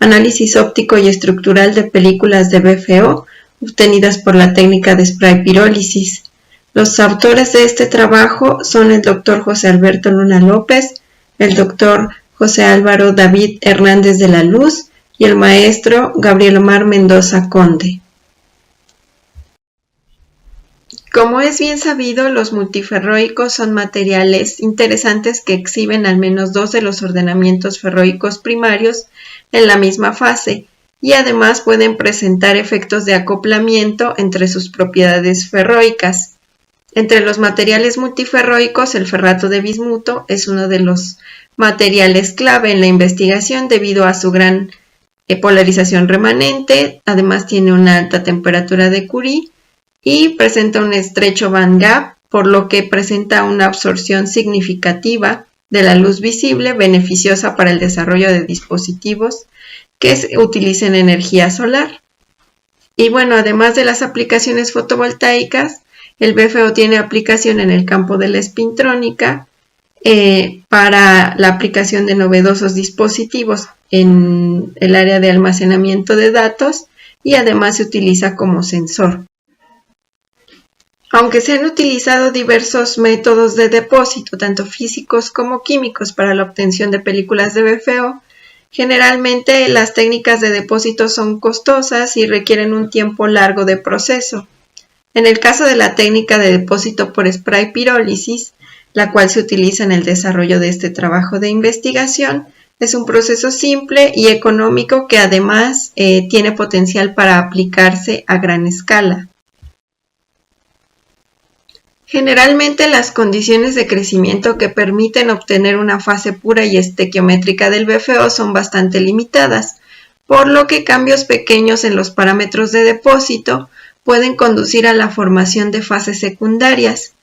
análisis óptico y estructural de películas de BFO obtenidas por la técnica de spray pirólisis. Los autores de este trabajo son el Dr. José Alberto Luna López, el Dr. José Álvaro David Hernández de la Luz y el maestro Gabriel Omar Mendoza Conde. Como es bien sabido, los multiferroicos son materiales interesantes que exhiben al menos dos de los ordenamientos ferroicos primarios en la misma fase y además pueden presentar efectos de acoplamiento entre sus propiedades ferroicas. Entre los materiales multiferroicos, el ferrato de bismuto es uno de los materiales clave en la investigación debido a su gran polarización remanente, además tiene una alta temperatura de Curie y presenta un estrecho band gap, por lo que presenta una absorción significativa de la luz visible beneficiosa para el desarrollo de dispositivos que utilicen energía solar. Y bueno, además de las aplicaciones fotovoltaicas, el BFO tiene aplicación en el campo de la espintrónica para la aplicación de novedosos dispositivos en el área de almacenamiento de datos y además se utiliza como sensor. Aunque se han utilizado diversos métodos de depósito, tanto físicos como químicos, para la obtención de películas de BFO, generalmente las técnicas de depósito son costosas y requieren un tiempo largo de proceso. En el caso de la técnica de depósito por spray pirólisis, la cual se utiliza en el desarrollo de este trabajo de investigación, es un proceso simple y económico que además tiene potencial para aplicarse a gran escala. Generalmente las condiciones de crecimiento que permiten obtener una fase pura y estequiométrica del BFO son bastante limitadas, por lo que cambios pequeños en los parámetros de depósito pueden conducir a la formación de fases secundarias.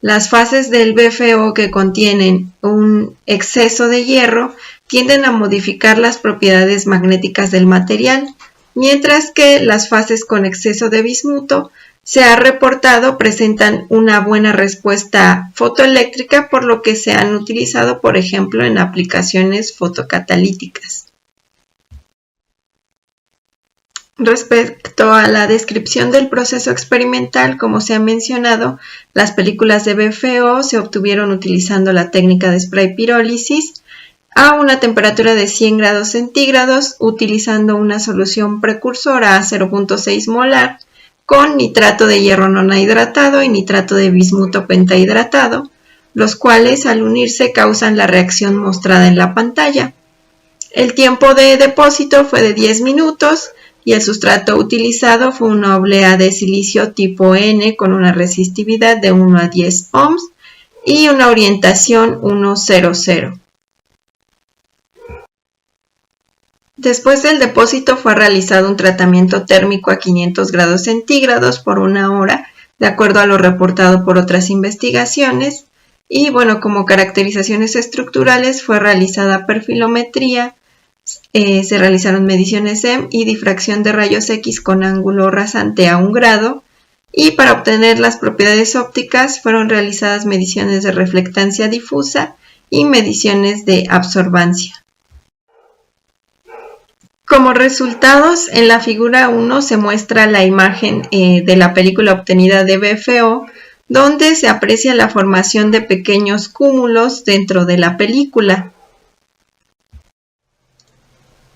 Las fases del BFO que contienen un exceso de hierro tienden a modificar las propiedades magnéticas del material, mientras que las fases con exceso de bismuto se ha reportado presentan una buena respuesta fotoeléctrica, por lo que se han utilizado, por ejemplo, en aplicaciones fotocatalíticas. Respecto a la descripción del proceso experimental, como se ha mencionado, las películas de BFO se obtuvieron utilizando la técnica de spray pirólisis a una temperatura de 100 grados centígrados, utilizando una solución precursora a 0.6 molar con nitrato de hierro no hidratado y nitrato de bismuto pentahidratado, los cuales al unirse causan la reacción mostrada en la pantalla. El tiempo de depósito fue de 10 minutos y el sustrato utilizado fue una oblea de silicio tipo N con una resistividad de 1 a 10 ohms y una orientación 1,00. Después del depósito fue realizado un tratamiento térmico a 500 grados centígrados por 1 hora, de acuerdo a lo reportado por otras investigaciones. Y bueno, como caracterizaciones estructurales fue realizada perfilometría, se realizaron mediciones EM y difracción de rayos X con ángulo rasante a 1 grado. Y para obtener las propiedades ópticas fueron realizadas mediciones de reflectancia difusa y mediciones de absorbancia. Como resultados, en la figura 1 se muestra la imagen de la película obtenida de BFO, donde se aprecia la formación de pequeños cúmulos dentro de la película.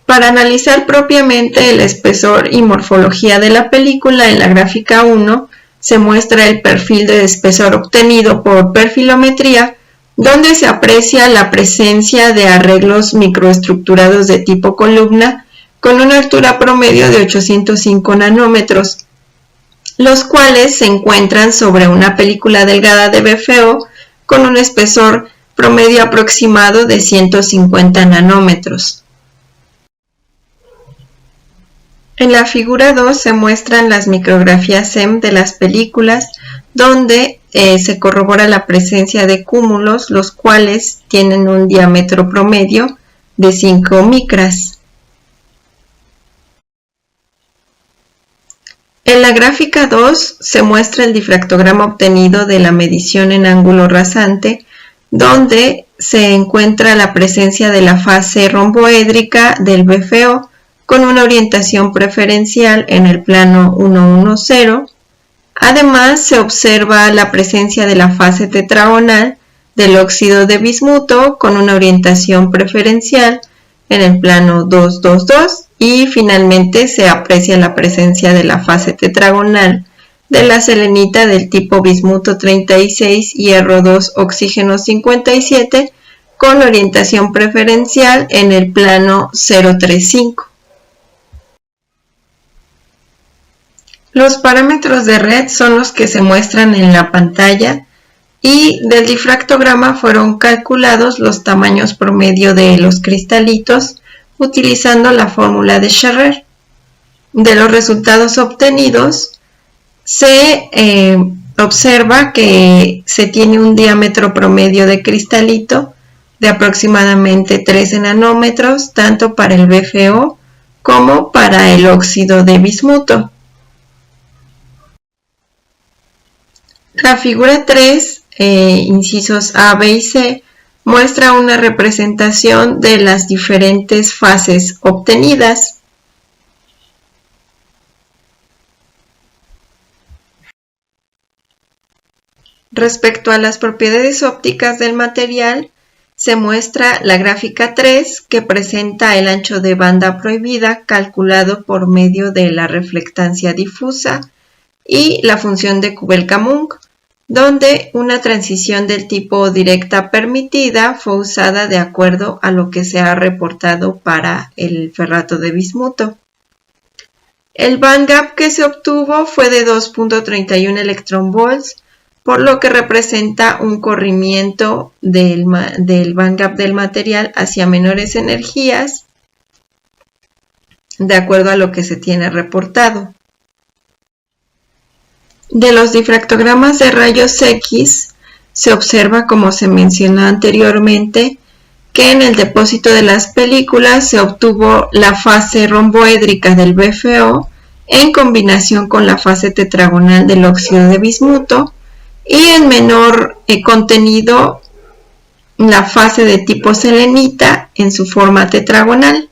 Para analizar propiamente el espesor y morfología de la película, en la gráfica 1 se muestra el perfil de espesor obtenido por perfilometría, donde se aprecia la presencia de arreglos microestructurados de tipo columna con una altura promedio de 805 nanómetros, los cuales se encuentran sobre una película delgada de BFO con un espesor promedio aproximado de 150 nanómetros. En la figura 2 se muestran las micrografías EM de las películas, donde se corrobora la presencia de cúmulos, los cuales tienen un diámetro promedio de 5 micras. En la gráfica 2 se muestra el difractograma obtenido de la medición en ángulo rasante, donde se encuentra la presencia de la fase romboédrica del BFO, con una orientación preferencial en el plano 110. Además, se observa la presencia de la fase tetragonal del óxido de bismuto con una orientación preferencial en el plano 222 y finalmente se aprecia la presencia de la fase tetragonal de la selenita del tipo bismuto 36, hierro 2, oxígeno 57 con orientación preferencial en el plano 035. Los parámetros de red son los que se muestran en la pantalla y del difractograma fueron calculados los tamaños promedio de los cristalitos utilizando la fórmula de Scherrer. De los resultados obtenidos se observa que se tiene un diámetro promedio de cristalito de aproximadamente 13 nanómetros tanto para el BFO como para el óxido de bismuto. La figura 3, incisos A, B y C, muestra una representación de las diferentes fases obtenidas. Respecto a las propiedades ópticas del material, se muestra la gráfica 3 que presenta el ancho de banda prohibida calculado por medio de la reflectancia difusa y la función de Kubelka-Munk, donde una transición del tipo directa permitida fue usada de acuerdo a lo que se ha reportado para el ferrato de bismuto. El bandgap que se obtuvo fue de 2.31 electronvolts, por lo que representa un corrimiento del bandgap del material hacia menores energías, de acuerdo a lo que se tiene reportado. De los difractogramas de rayos X se observa, como se mencionó anteriormente, que en el depósito de las películas se obtuvo la fase romboédrica del BFO en combinación con la fase tetragonal del óxido de bismuto y en menor contenido la fase de tipo selenita en su forma tetragonal.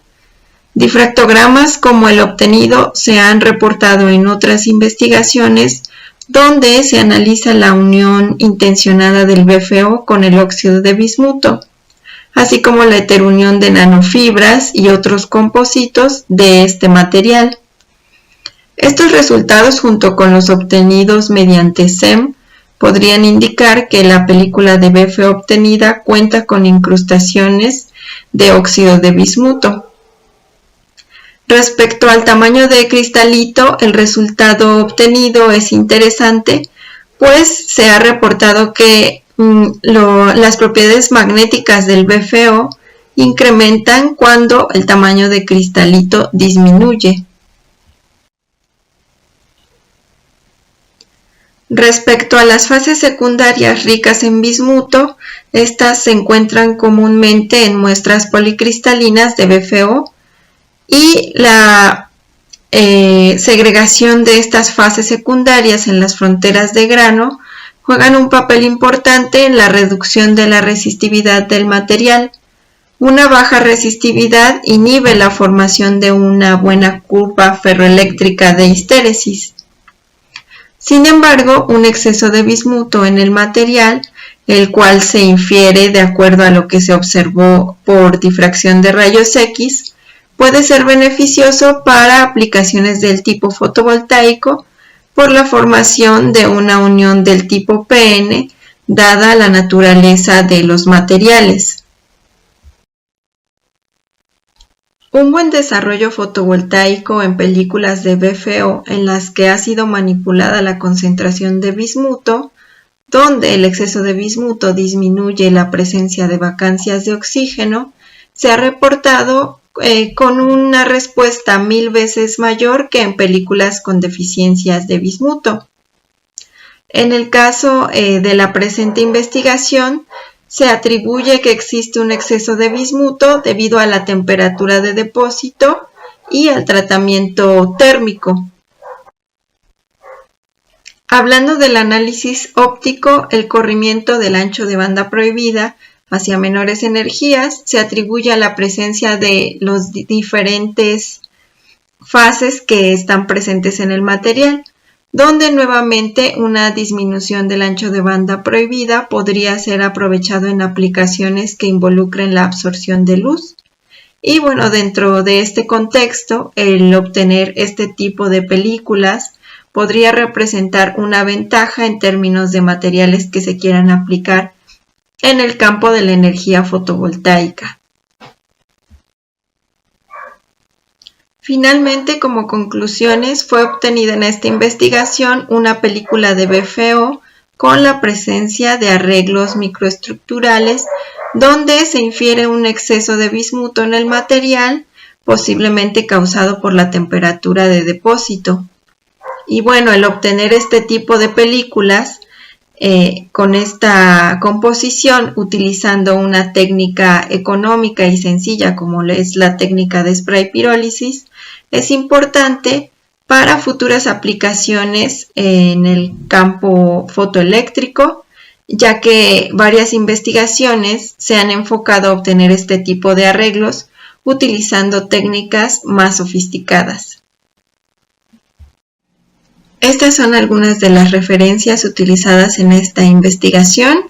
Difractogramas como el obtenido se han reportado en otras investigaciones donde se analiza la unión intencionada del BFO con el óxido de bismuto, así como la heterunión de nanofibras y otros compositos de este material. Estos resultados, junto con los obtenidos mediante SEM, podrían indicar que la película de BFO obtenida cuenta con incrustaciones de óxido de bismuto. Respecto al tamaño de cristalito, el resultado obtenido es interesante, pues se ha reportado que las propiedades magnéticas del BFO incrementan cuando el tamaño de cristalito disminuye. Respecto a las fases secundarias ricas en bismuto, estas se encuentran comúnmente en muestras policristalinas de BFO y la segregación de estas fases secundarias en las fronteras de grano juegan un papel importante en la reducción de la resistividad del material. Una baja resistividad inhibe la formación de una buena curva ferroeléctrica de histéresis. Sin embargo, un exceso de bismuto en el material, el cual se infiere de acuerdo a lo que se observó por difracción de rayos X, puede ser beneficioso para aplicaciones del tipo fotovoltaico por la formación de una unión del tipo PN, dada la naturaleza de los materiales. Un buen desarrollo fotovoltaico en películas de BFO en las que ha sido manipulada la concentración de bismuto, donde el exceso de bismuto disminuye la presencia de vacancias de oxígeno, se ha reportado con una respuesta 1000 veces mayor que en películas con deficiencias de bismuto. En el caso de la presente investigación, se atribuye que existe un exceso de bismuto debido a la temperatura de depósito y al tratamiento térmico. Hablando del análisis óptico, el corrimiento del ancho de banda prohibida hacia menores energías se atribuye a la presencia de los diferentes fases que están presentes en el material, donde nuevamente una disminución del ancho de banda prohibida podría ser aprovechado en aplicaciones que involucren la absorción de luz. Y bueno, dentro de este contexto, el obtener este tipo de películas podría representar una ventaja en términos de materiales que se quieran aplicar en el campo de la energía fotovoltaica. Finalmente, como conclusiones, fue obtenida en esta investigación una película de BFO con la presencia de arreglos microestructurales donde se infiere un exceso de bismuto en el material, posiblemente causado por la temperatura de depósito. Y bueno, el obtener este tipo de películas con esta composición utilizando una técnica económica y sencilla como es la técnica de spray pirólisis es importante para futuras aplicaciones en el campo fotoeléctrico, ya que varias investigaciones se han enfocado a obtener este tipo de arreglos utilizando técnicas más sofisticadas. Estas son algunas de las referencias utilizadas en esta investigación.